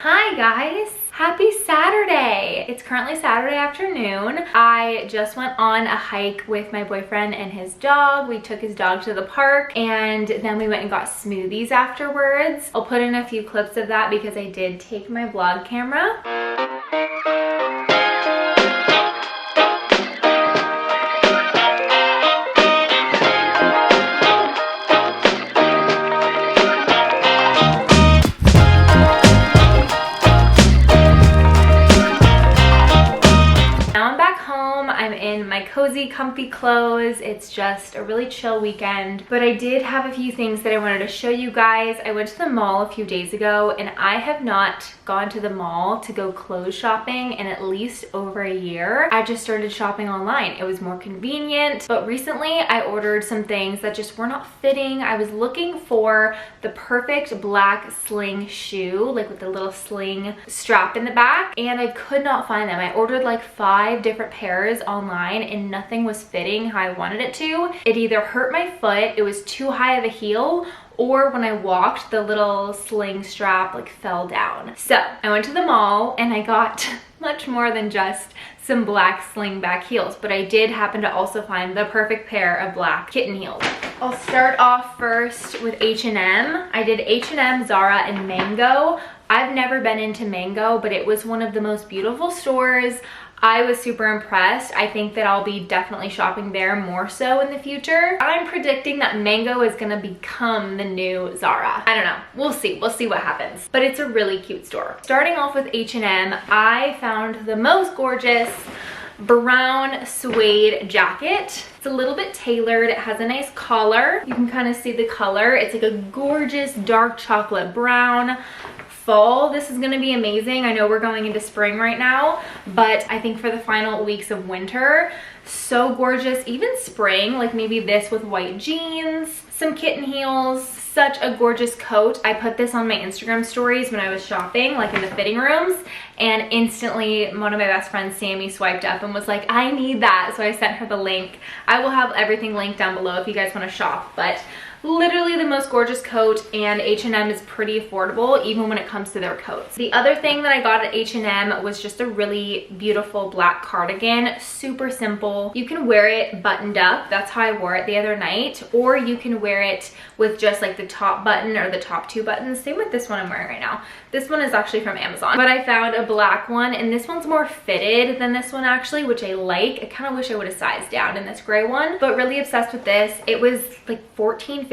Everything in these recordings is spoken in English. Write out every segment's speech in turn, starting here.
Hi guys, happy Saturday. It's currently Saturday afternoon. I just went on a hike with my boyfriend and his dog. We took his dog to the park and then we went and got smoothies afterwards. I'll put in a few clips of that because I did take my vlog camera. I'm in my cozy, comfy clothes. It's just a really chill weekend, but I did have a few things that I wanted to show you guys. I went to the mall a few days ago and I have not gone to the mall to go clothes shopping in at least over a year. I just started shopping online. It was more convenient, but recently I ordered some things that just were not fitting. I was looking for the perfect black sling shoe, like with the little sling strap in the back, and I could not find them. I ordered like 5 different pairs online and nothing was fitting how I wanted it to. It either hurt my foot, it was too high of a heel, or when I walked, the little sling strap like fell down. So I went to the mall and I got much more than just some black sling back heels, but I did happen to also find the perfect pair of black kitten heels. I'll start off first with H&M. I did H&M, Zara, and Mango. I've never been into Mango, but it was one of the most beautiful stores. I was super impressed. I think that I'll be definitely shopping there more so in the future. I'm predicting that Mango is gonna become the new Zara. I don't know, we'll see what happens. But it's a really cute store. Starting off with H&M, I found the most gorgeous brown suede jacket. It's a little bit tailored. It has a nice collar. You can kind of see the color. It's like a gorgeous dark chocolate brown. Fall, this is gonna be amazing. I know we're going into spring right now, but I think for the final weeks of winter, so gorgeous. Even spring, like maybe this with white jeans, some kitten heels, such a gorgeous coat. I put this on my Instagram stories when I was shopping, like in the fitting rooms, and instantly one of my best friends, Sammy, swiped up and was like, I need that. So I sent her the link. I will have everything linked down below if you guys wanna shop, but literally the most gorgeous coat, and H&M is pretty affordable even when it comes to their coats. The other thing that I got at H&M was just a really beautiful black cardigan, super simple. You can wear it buttoned up, that's how I wore it the other night, or you can wear it with just like the top button or the top 2 buttons. Same with this one I'm wearing right now. This one is actually from Amazon, but I found a black one and this one's more fitted than this one actually, which I like. I kind of wish I would have sized down in this gray one, but really obsessed with this. It was like $14-15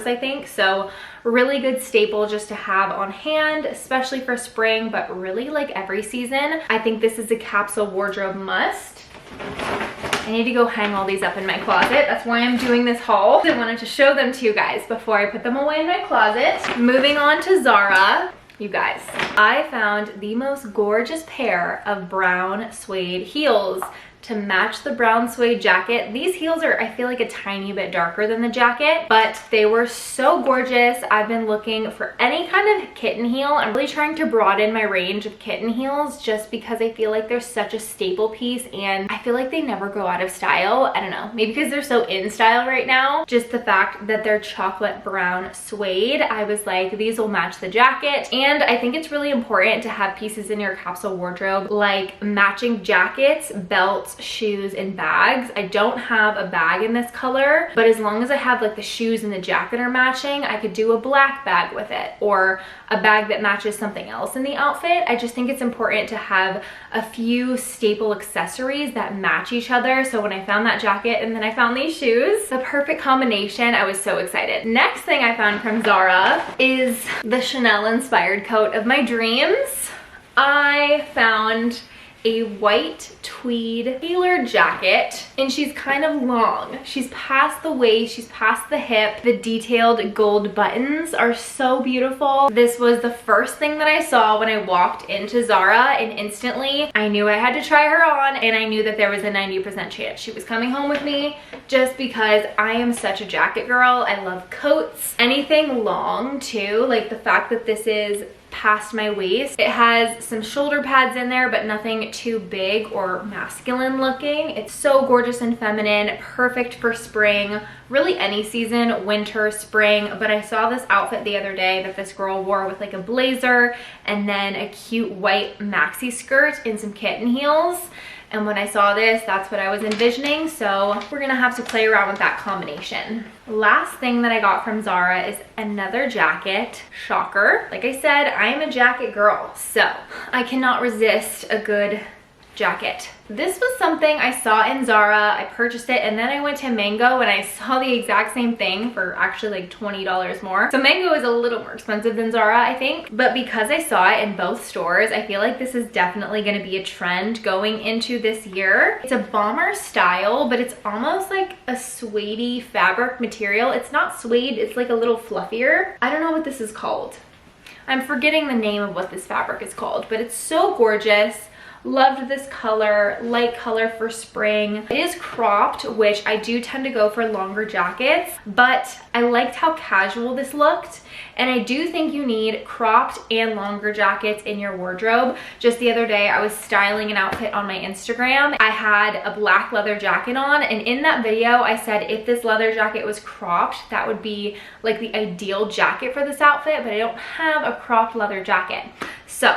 I think, so really good staple just to have on hand, especially for spring, but really like every season. I think this is a capsule wardrobe must. I need to go hang all these up in my closet. That's why I'm doing this haul. I wanted to show them to you guys before I put them away in my closet. Moving on to Zara. You guys, I found the most gorgeous pair of brown suede heels to match the brown suede jacket. These heels are, I feel like, a tiny bit darker than the jacket, but they were so gorgeous. I've been looking for any kind of kitten heel. I'm really trying to broaden my range of kitten heels just because I feel like they're such a staple piece and I feel like they never go out of style. I don't know, maybe because they're so in style right now. Just the fact that they're chocolate brown suede, I was like, these will match the jacket. And I think it's really important to have pieces in your capsule wardrobe like matching jackets, belts, shoes, and bags. I don't have a bag in this color, but as long as I have like the shoes and the jacket are matching, I could do a black bag with it or a bag that matches something else in the outfit. I just think it's important to have a few staple accessories that match each other. So when I found that jacket and then I found these shoes, the perfect combination, I was so excited. Next thing I found from Zara is the Chanel inspired coat of my dreams. I found a white tweed tailored jacket, and she's kind of long. She's past the waist, she's past the hip. The detailed gold buttons are so beautiful. This was the first thing that I saw when I walked into Zara, and instantly I knew I had to try her on, and I knew that there was a 90% chance she was coming home with me just because I am such a jacket girl. I love coats, anything long too, like the fact that this is past my waist. It has some shoulder pads in there, but nothing too big or masculine looking. It's so gorgeous and feminine, perfect for spring, really any season, winter, spring. But I saw this outfit the other day that this girl wore with like a blazer and then a cute white maxi skirt and some kitten heels. And when I saw this, that's what I was envisioning. So we're gonna have to play around with that combination. Last thing that I got from Zara is another jacket. Shocker. Like I said, I am a jacket girl, so I cannot resist a good jacket. This was something I saw in Zara. I purchased it and then I went to Mango and I saw the exact same thing for actually like $20 more. So Mango is a little more expensive than Zara, I think. But because I saw it in both stores, I feel like this is definitely going to be a trend going into this year. It's a bomber style, but it's almost like a suede fabric material. It's not suede, it's like a little fluffier. I don't know what this is called. I'm forgetting the name of what this fabric is called, but it's so gorgeous. Loved this color, light color for spring. It is cropped, which I do tend to go for longer jackets, but I liked how casual this looked. And I do think you need cropped and longer jackets in your wardrobe. Just the other day, I was styling an outfit on my Instagram. I had a black leather jacket on, and in that video, I said if this leather jacket was cropped, that would be like the ideal jacket for this outfit, but I don't have a cropped leather jacket. So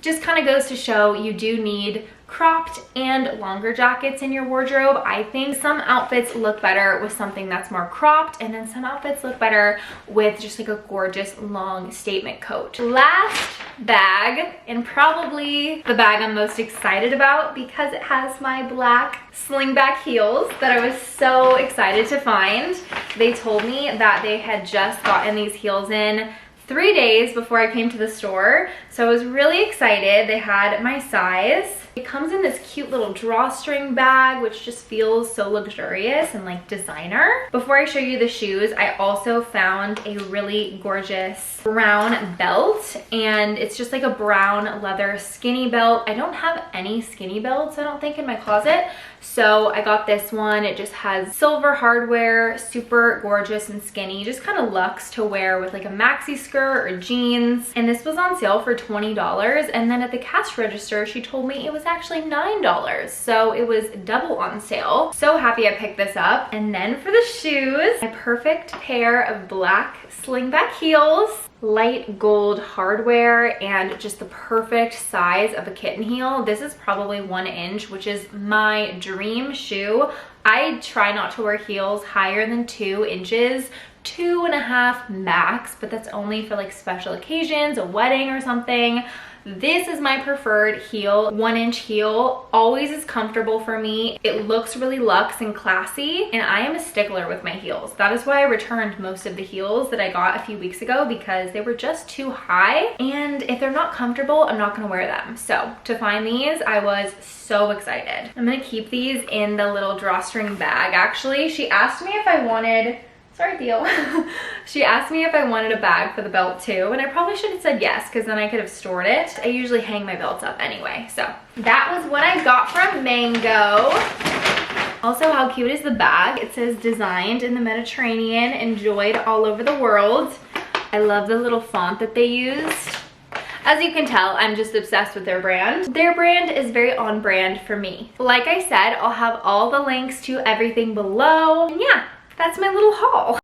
just kind of goes to show you do need cropped and longer jackets in your wardrobe. I think some outfits look better with something that's more cropped, and then some outfits look better with just like a gorgeous long statement coat. Last bag, and probably the bag I'm most excited about because it has my black slingback heels that I was so excited to find. They told me that they had just gotten these heels in 3 days before I came to the store, so I was really excited. They had my size. It comes in this cute little drawstring bag, which just feels so luxurious and like designer. Before I show you the shoes, I also found a really gorgeous brown belt, and it's just like a brown leather skinny belt. I don't have any skinny belts, I don't think, in my closet, so I got this one. It just has silver hardware, super gorgeous and skinny, just kind of luxe to wear with like a maxi skirt or jeans. And this was on sale for $20, and then at the cash register she told me it was actually $9, so it was double on sale. So happy I picked this up. And then for the shoes, a perfect pair of black slingback heels, light gold hardware, and just the perfect size of a kitten heel. This is probably 1 inch, which is my dream shoe. I try not to wear heels higher than 2 inches, 2.5 max, but that's only for like special occasions, a wedding or something. This is my preferred heel. 1 inch heel always is comfortable for me. It looks really luxe and classy, and I am a stickler with my heels. That is why I returned most of the heels that I got a few weeks ago, because they were just too high, and if they're not comfortable, I'm not gonna wear them. So to find these, I was so excited. I'm gonna keep these in the little drawstring bag. Actually, she asked me if I wanted, sorry Theo. She asked me if I wanted a bag for the belt too, and I probably should have said yes, because then I could have stored it. I usually hang my belts up anyway. So that was what I got from Mango. Also, how cute is the bag? It says designed in the Mediterranean, enjoyed all over the world. I love the little font that they used. As you can tell, I'm just obsessed with their brand. Their brand is very on brand for me. Like I said, I'll have all the links to everything below. And yeah, that's my little haul.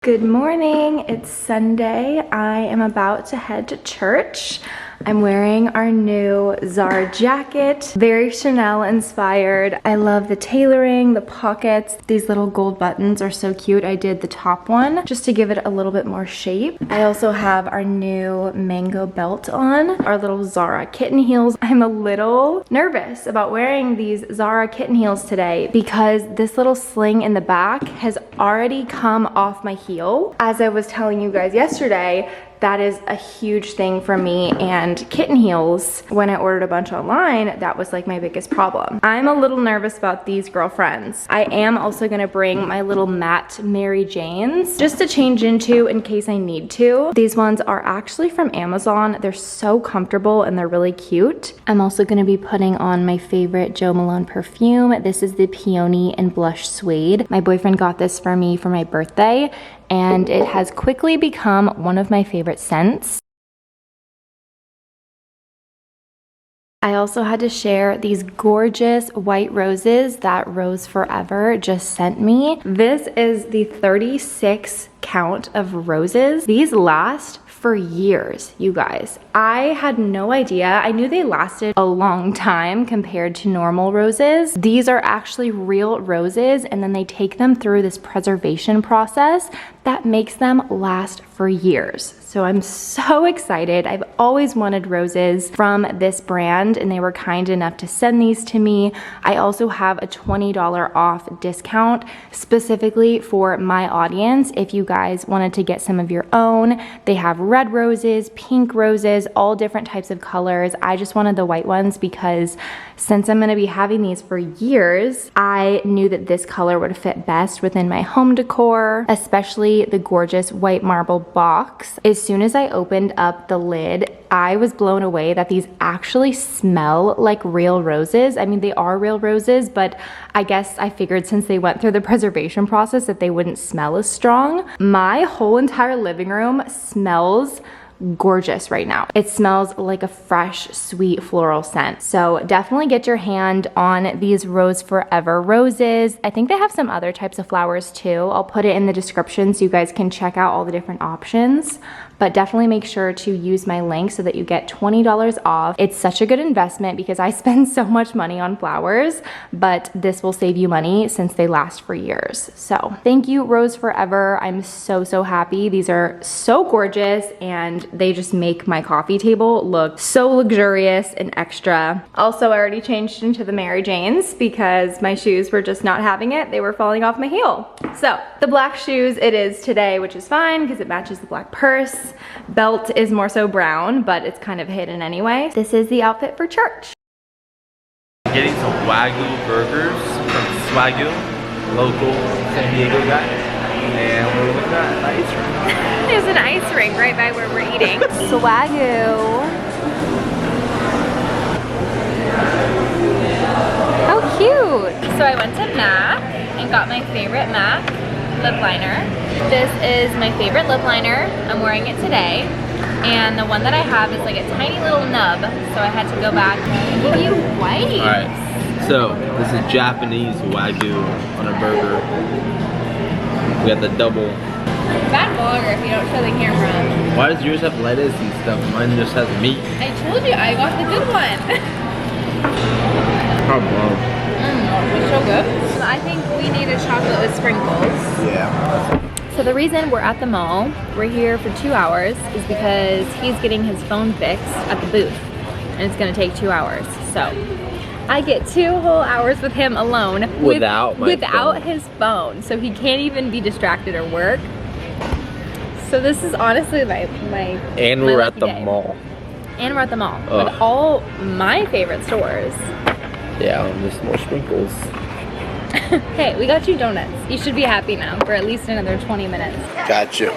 Good morning, it's Sunday. I am about to head to church. I'm wearing our new Zara jacket, very Chanel inspired. I love the tailoring, the pockets. These little gold buttons are so cute. I did the top one just to give it a little bit more shape. I also have our new Mango belt on, our little Zara kitten heels. I'm a little nervous about wearing these Zara kitten heels today because this little sling in the back has already come off my heel. As I was telling you guys yesterday, that is a huge thing for me. And kitten heels, when I ordered a bunch online, that was like my biggest problem. I'm a little nervous about these girlfriends. I am also gonna bring my little matte Mary Janes just to change into in case I need to. These ones are actually from Amazon. They're so comfortable and they're really cute. I'm also gonna be putting on my favorite Jo Malone perfume. This is the Peony and Blush Suede. My boyfriend got this for me for my birthday, and it has quickly become one of my favorite scents. I also had to share these gorgeous white roses that Rose Forever just sent me. This is the 36 count of roses. These last for years, you guys. I had no idea. I knew they lasted a long time compared to normal roses. These are actually real roses, and then they take them through this preservation process that makes them last for years. So I'm so excited. I've always wanted roses from this brand, and they were kind enough to send these to me. I also have a $20 off discount specifically for my audience. If you guys wanted to get some of your own, they have red roses, pink roses, all different types of colors. I just wanted the white ones because since I'm gonna be having these for years, I knew that this color would fit best within my home decor, especially the gorgeous white marble box. As soon as I opened up the lid, I was blown away that these actually smell like real roses. I mean, they are real roses, but I guess I figured since they went through the preservation process that they wouldn't smell as strong. My whole entire living room smells gorgeous right now. It smells like a fresh, sweet floral scent. So definitely get your hand on these Rose Forever roses. I think they have some other types of flowers too. I'll put it in the description so you guys can check out all the different options. But definitely make sure to use my link so that you get $20 off. It's such a good investment because I spend so much money on flowers, but this will save you money since they last for years. So thank you, Rose Forever. I'm so, so happy. These are so gorgeous and they just make my coffee table look so luxurious and extra. Also, I already changed into the Mary Janes because my shoes were just not having it. They were falling off my heel. So the black shoes it is today, which is fine because it matches the black purse. Belt is more so brown, but it's kind of hidden anyway. This is the outfit for church. Getting some Wagyu burgers from Swagyu, local San Diego guy. And we're looking at an ice rink. There's an ice rink right by where we're eating. Swagyu. How cute. So I went to MAC and got my favorite MAC lip liner. This is my favorite lip liner. I'm wearing it today. And the one that I have is like a tiny little nub, so I had to go back and give you white. Alright, so this is Japanese Wagyu on a burger. We got the double. Bad vlogger if you don't show the camera. Why does yours have lettuce and stuff? Mine just has meat. I told you, I got the good one. How bomb. It's so good. I think we need a chocolate with sprinkles. Yeah. So the reason we're at the mall, we're here for 2 hours, is because he's getting his phone fixed at the booth. And it's gonna take 2 hours. So I get 2 whole hours with him alone. Without his phone. So he can't even be distracted or work. So this is honestly my And we're at the mall. And we're at the mall. With all my favorite stores. Yeah, just more sprinkles. Hey, we got you donuts. You should be happy now for at least another 20 minutes. Got you.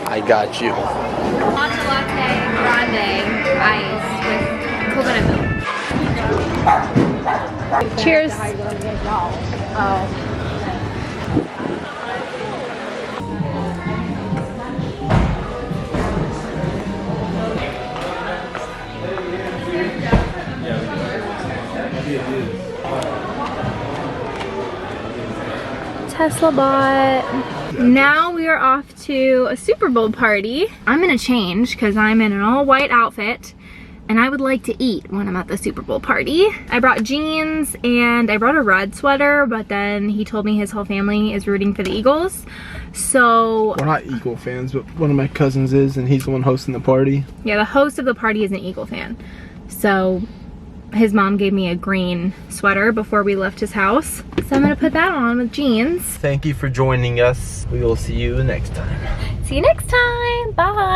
I got you. Matcha latte grande iced with coconut milk. Cheers. Tesla bot. Now we are off to a Super Bowl party. I'm gonna change because I'm in an all white outfit and I would like to eat when I'm at the Super Bowl party. I brought jeans and I brought a red sweater, but then he told me his whole family is rooting for the Eagles. So we're not Eagle fans, but one of my cousins is, and he's the one hosting the party. Yeah, the host of the party is an Eagle fan. So his mom gave me a green sweater before we left his house. So I'm gonna put that on with jeans. Thank you for joining us. We will see you next time. See you next time. Bye.